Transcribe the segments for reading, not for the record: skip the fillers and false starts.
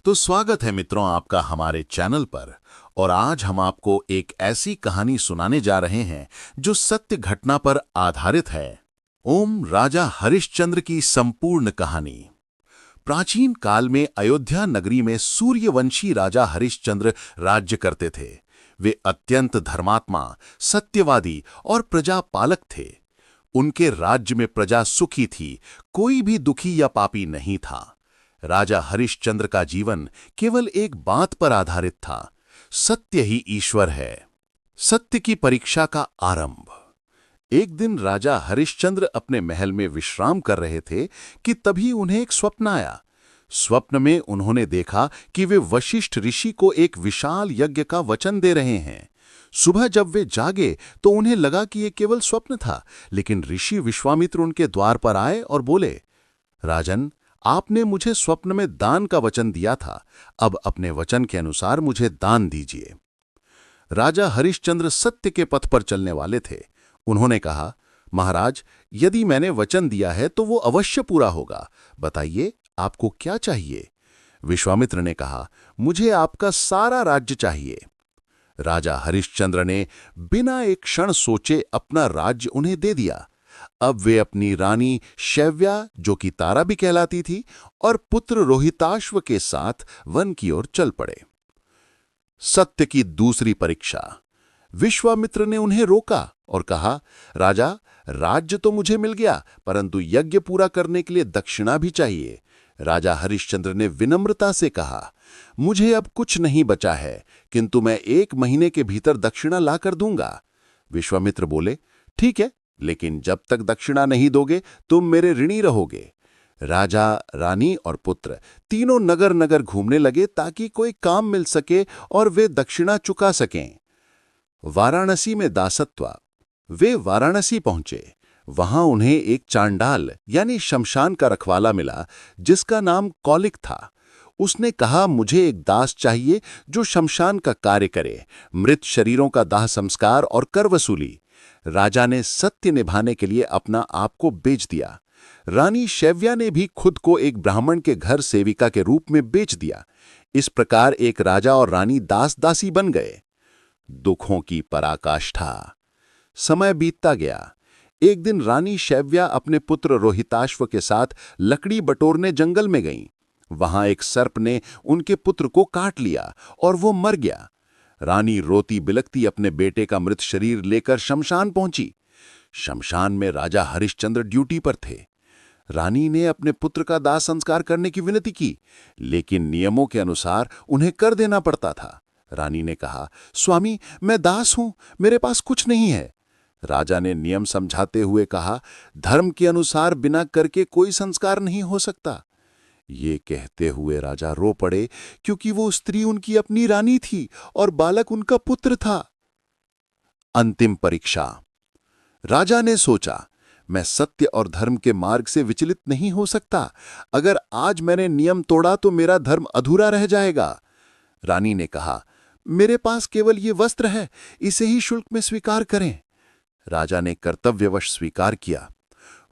तो स्वागत है मित्रों आपका हमारे चैनल पर। और आज हम आपको एक ऐसी कहानी सुनाने जा रहे हैं जो सत्य घटना पर आधारित है। ओम राजा हरिश्चंद्र की संपूर्ण कहानी। प्राचीन काल में अयोध्या नगरी में सूर्यवंशी राजा हरिश्चंद्र राज्य करते थे। वे अत्यंत धर्मात्मा, सत्यवादी और प्रजापालक थे। उनके राज्य में प्रजा सुखी थी, कोई भी दुखी या पापी नहीं था। राजा हरिश्चंद्र का जीवन केवल एक बात पर आधारित था, सत्य ही ईश्वर है। सत्य की परीक्षा का आरंभ। एक दिन राजा हरिश्चंद्र अपने महल में विश्राम कर रहे थे कि तभी उन्हें एक स्वप्न आया। स्वप्न में उन्होंने देखा कि वे वशिष्ठ ऋषि को एक विशाल यज्ञ का वचन दे रहे हैं। सुबह जब वे जागे तो उन्हें लगा कि यह केवल स्वप्न था, लेकिन ऋषि विश्वामित्र उनके द्वार पर आए और बोले, राजन, आपने मुझे स्वप्न में दान का वचन दिया था, अब अपने वचन के अनुसार मुझे दान दीजिए। राजा हरिश्चंद्र सत्य के पथ पर चलने वाले थे। उन्होंने कहा, महाराज, यदि मैंने वचन दिया है तो वो अवश्य पूरा होगा। बताइए, आपको क्या चाहिए? विश्वामित्र ने कहा, मुझे आपका सारा राज्य चाहिए। राजा हरिश्चंद्र ने बिना एक क्षण सोचे अपना राज्य उन्हें दे दिया। अब वे अपनी रानी शैव्या, जो कि तारा भी कहलाती थी, और पुत्र रोहिताश्व के साथ वन की ओर चल पड़े। सत्य की दूसरी परीक्षा। विश्वामित्र ने उन्हें रोका और कहा, राजा, राज्य तो मुझे मिल गया, परंतु यज्ञ पूरा करने के लिए दक्षिणा भी चाहिए। राजा हरिश्चंद्र ने विनम्रता से कहा, मुझे अब कुछ नहीं बचा है, किंतु मैं 1 महीने के भीतर दक्षिणा लाकर दूंगा। विश्वामित्र बोले, ठीक है, लेकिन जब तक दक्षिणा नहीं दोगे तुम मेरे ऋणी रहोगे। राजा, रानी और पुत्र तीनों नगर नगर घूमने लगे ताकि कोई काम मिल सके और वे दक्षिणा चुका सकें। वाराणसी में दासत्व। वे वाराणसी पहुंचे। वहां उन्हें एक चांडाल यानी शमशान का रखवाला मिला, जिसका नाम कौलिक था। उसने कहा, मुझे एक दास चाहिए जो शमशान का कार्य करे, मृत शरीरों का दाह संस्कार और कर वसूली। राजा ने सत्य निभाने के लिए अपना आप को बेच दिया। रानी शैव्या ने भी खुद को एक ब्राह्मण के घर सेविका के रूप में बेच दिया। इस प्रकार एक राजा और रानी दास दासी बन गए। दुखों की पराकाष्ठा। समय बीतता गया। एक दिन रानी शैव्या अपने पुत्र रोहिताश्व के साथ लकड़ी बटोरने जंगल में गईं। वहां एक सर्प ने उनके पुत्र को काट लिया और वो मर गया। रानी रोती बिलखती अपने बेटे का मृत शरीर लेकर शमशान पहुंची। शमशान में राजा हरिश्चंद्र ड्यूटी पर थे। रानी ने अपने पुत्र का दाह संस्कार करने की विनती की, लेकिन नियमों के अनुसार उन्हें कर देना पड़ता था। रानी ने कहा, स्वामी, मैं दास हूं, मेरे पास कुछ नहीं है। राजा ने नियम समझाते हुए कहा, धर्म के अनुसार बिना कर के कोई संस्कार नहीं हो सकता। ये कहते हुए राजा रो पड़े, क्योंकि वो स्त्री उनकी अपनी रानी थी और बालक उनका पुत्र था। अंतिम परीक्षा। राजा ने सोचा, मैं सत्य और धर्म के मार्ग से विचलित नहीं हो सकता। अगर आज मैंने नियम तोड़ा तो मेरा धर्म अधूरा रह जाएगा। रानी ने कहा, मेरे पास केवल ये वस्त्र है, इसे ही शुल्क में स्वीकार करें। राजा ने कर्तव्यवश स्वीकार किया।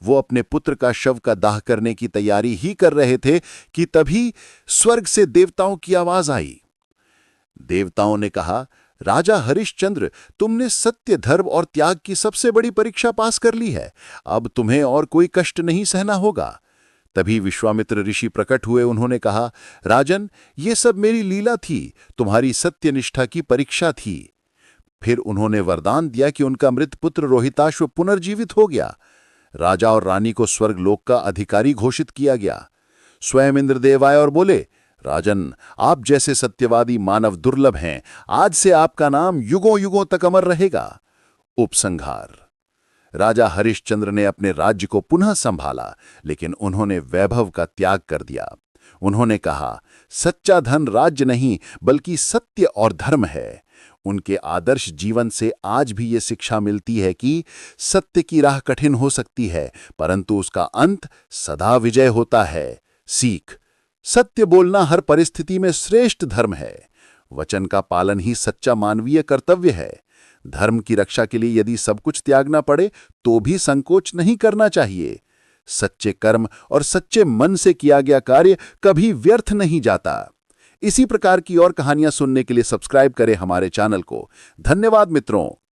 वो अपने पुत्र का शव का दाह करने की तैयारी ही कर रहे थे कि तभी स्वर्ग से देवताओं की आवाज आई। देवताओं ने कहा, राजा हरिश्चंद्र, तुमने सत्य, धर्म और त्याग की सबसे बड़ी परीक्षा पास कर ली है। अब तुम्हें और कोई कष्ट नहीं सहना होगा। तभी विश्वामित्र ऋषि प्रकट हुए। उन्होंने कहा, राजन, ये सब मेरी लीला थी, तुम्हारी सत्यनिष्ठा की परीक्षा थी। फिर उन्होंने वरदान दिया कि उनका मृत पुत्र रोहिताश्व पुनर्जीवित हो गया। राजा और रानी को स्वर्गलोक का अधिकारी घोषित किया गया। स्वयं इंद्रदेव आए और बोले, राजन, आप जैसे सत्यवादी मानव दुर्लभ हैं। आज से आपका नाम युगों युगों तक अमर रहेगा। उपसंहार। राजा हरिश्चंद्र ने अपने राज्य को पुनः संभाला, लेकिन उन्होंने वैभव का त्याग कर दिया। उन्होंने कहा, सच्चा धन राज्य नहीं बल्कि सत्य और धर्म है। उनके आदर्श जीवन से आज भी ये शिक्षा मिलती है कि सत्य की राह कठिन हो सकती है, परंतु उसका अंत सदा विजय होता है। सीख। सत्य बोलना हर परिस्थिति में श्रेष्ठ धर्म है। वचन का पालन ही सच्चा मानवीय कर्तव्य है। धर्म की रक्षा के लिए यदि सब कुछ त्यागना पड़े तो भी संकोच नहीं करना चाहिए। सच्चे कर्म और सच्चे मन से किया गया कार्य कभी व्यर्थ नहीं जाता। इसी प्रकार की और कहानियां सुनने के लिए सब्सक्राइब करें हमारे चैनल को। धन्यवाद मित्रों।